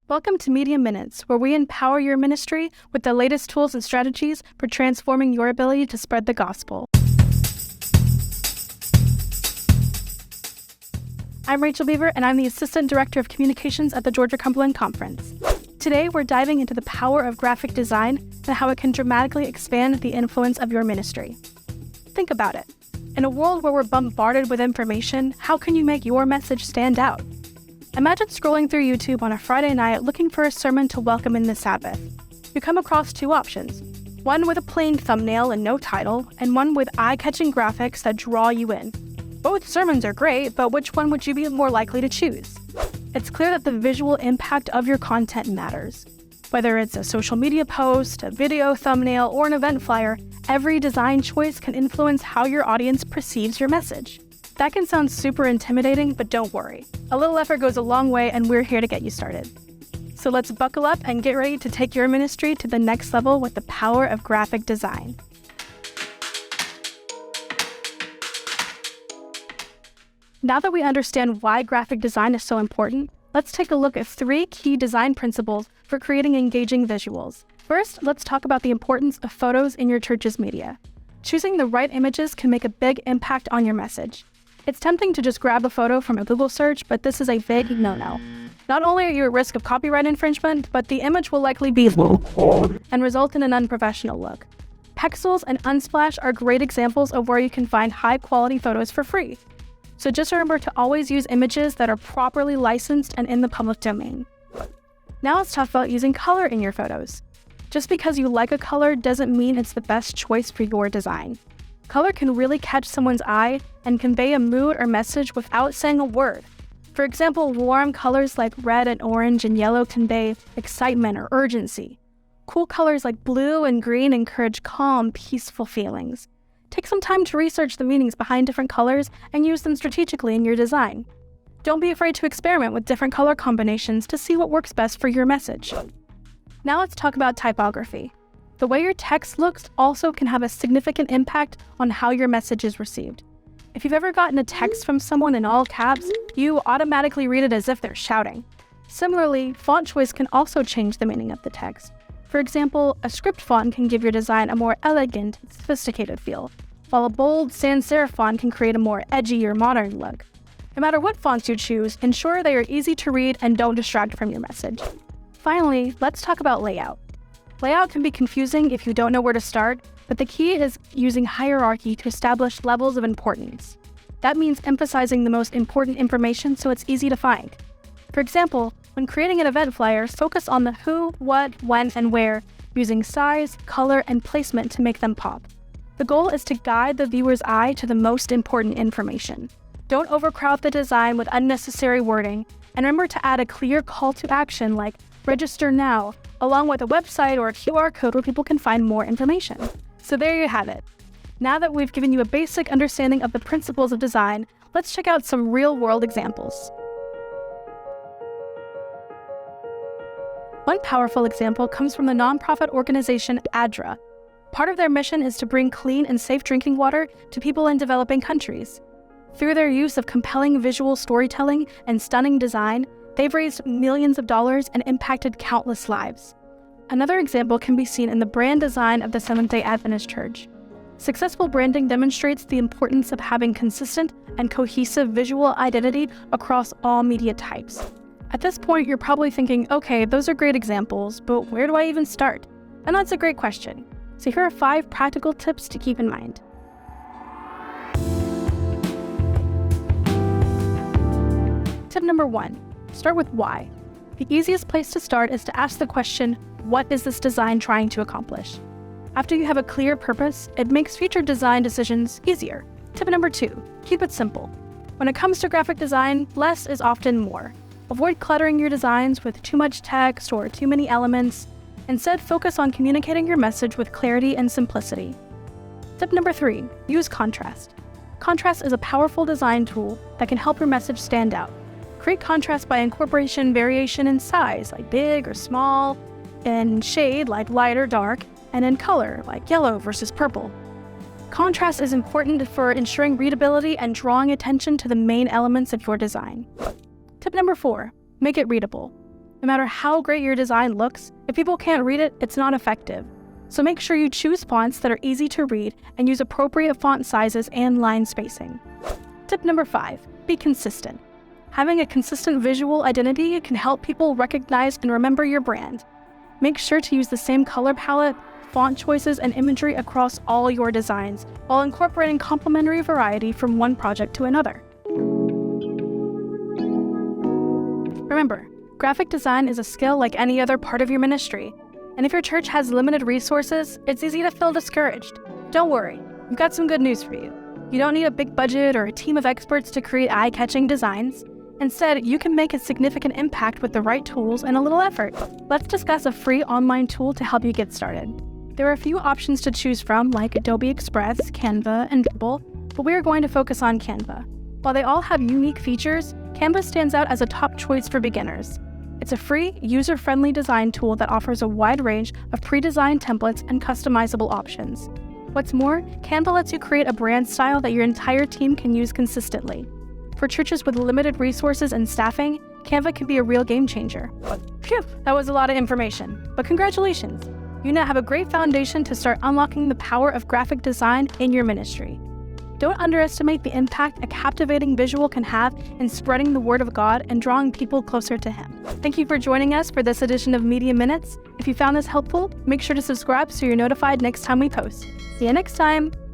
Welcome to Media Minutes, where we empower your ministry with the latest tools and strategies for transforming your ability to spread the gospel. I'm Rachel Beaver, and I'm the Assistant Director of Communications at the Georgia-Cumberland Conference. Today, we're diving into the power of graphic design and how it can dramatically expand the influence of your ministry. Think about it. In a world where we're bombarded with information, how can you make your message stand out? Imagine scrolling through YouTube on a Friday night looking for a sermon to welcome in the Sabbath. You come across two options, one with a plain thumbnail and no title, and one with eye-catching graphics that draw you in. Both sermons are great, but which one would you be more likely to choose? It's clear that the visual impact of your content matters. Whether it's a social media post, a video thumbnail, or an event flyer, every design choice can influence how your audience perceives your message. That can sound super intimidating, but don't worry. A little effort goes a long way, and we're here to get you started. So let's buckle up and get ready to take your ministry to the next level with the power of graphic design. Now that we understand why graphic design is so important, let's take a look at 3 key design principles for creating engaging visuals. First, let's talk about the importance of photos in your church's media. Choosing the right images can make a big impact on your message. It's tempting to just grab a photo from a Google search, but this is a big no-no. Not only are you at risk of copyright infringement, but the image will likely be and result in an unprofessional look. Pexels and Unsplash are great examples of where you can find high-quality photos for free. So just remember to always use images that are properly licensed and in the public domain. Now let's talk about using color in your photos. Just because you like a color doesn't mean it's the best choice for your design. Color can really catch someone's eye and convey a mood or message without saying a word. For example, warm colors like red and orange and yellow convey excitement or urgency. Cool colors like blue and green encourage calm, peaceful feelings. Take some time to research the meanings behind different colors and use them strategically in your design. Don't be afraid to experiment with different color combinations to see what works best for your message. Now let's talk about typography. The way your text looks also can have a significant impact on how your message is received. If you've ever gotten a text from someone in all caps, you automatically read it as if they're shouting. Similarly, font choice can also change the meaning of the text. For example, a script font can give your design a more elegant, sophisticated feel, while a bold sans serif font can create a more edgy or modern look. No matter what fonts you choose, ensure they are easy to read and don't distract from your message. Finally, let's talk about layout. Layout can be confusing if you don't know where to start, but the key is using hierarchy to establish levels of importance. That means emphasizing the most important information so it's easy to find. For example, when creating an event flyer, focus on the who, what, when, and where, using size, color, and placement to make them pop. The goal is to guide the viewer's eye to the most important information. Don't overcrowd the design with unnecessary wording, and remember to add a clear call to action like register now, along with a website or a QR code where people can find more information. So there you have it. Now that we've given you a basic understanding of the principles of design, let's check out some real-world examples. One powerful example comes from the nonprofit organization ADRA. Part of their mission is to bring clean and safe drinking water to people in developing countries. Through their use of compelling visual storytelling and stunning design, they've raised millions of dollars and impacted countless lives. Another example can be seen in the brand design of the Seventh-day Adventist Church. Successful branding demonstrates the importance of having consistent and cohesive visual identity across all media types. At this point, you're probably thinking, okay, those are great examples, but where do I even start? And that's a great question. So here are 5 practical tips to keep in mind. Tip number 1. Start with why. The easiest place to start is to ask the question, what is this design trying to accomplish? After you have a clear purpose, it makes future design decisions easier. Tip number 2, keep it simple. When it comes to graphic design, less is often more. Avoid cluttering your designs with too much text or too many elements. Instead, focus on communicating your message with clarity and simplicity. Tip number 3, use contrast. Contrast is a powerful design tool that can help your message stand out. Create contrast by incorporation variation in size, like big or small, in shade, like light or dark, and in color, like yellow versus purple. Contrast is important for ensuring readability and drawing attention to the main elements of your design. Tip number 4, make it readable. No matter how great your design looks, if people can't read it, it's not effective. So make sure you choose fonts that are easy to read and use appropriate font sizes and line spacing. Tip number 5, be consistent. Having a consistent visual identity can help people recognize and remember your brand. Make sure to use the same color palette, font choices, and imagery across all your designs, while incorporating complementary variety from one project to another. Remember, graphic design is a skill like any other part of your ministry, and if your church has limited resources, it's easy to feel discouraged. Don't worry, we've got some good news for you. You don't need a big budget or a team of experts to create eye-catching designs. Instead, you can make a significant impact with the right tools and a little effort. Let's discuss a free online tool to help you get started. There are a few options to choose from, like Adobe Express, Canva, and Dribble, but we are going to focus on Canva. While they all have unique features, Canva stands out as a top choice for beginners. It's a free, user-friendly design tool that offers a wide range of pre-designed templates and customizable options. What's more, Canva lets you create a brand style that your entire team can use consistently. For churches with limited resources and staffing, Canva can be a real game changer. Phew, that was a lot of information, but congratulations! You now have a great foundation to start unlocking the power of graphic design in your ministry. Don't underestimate the impact a captivating visual can have in spreading the word of God and drawing people closer to Him. Thank you for joining us for this edition of Media Minutes. If you found this helpful, make sure to subscribe so you're notified next time we post. See you next time!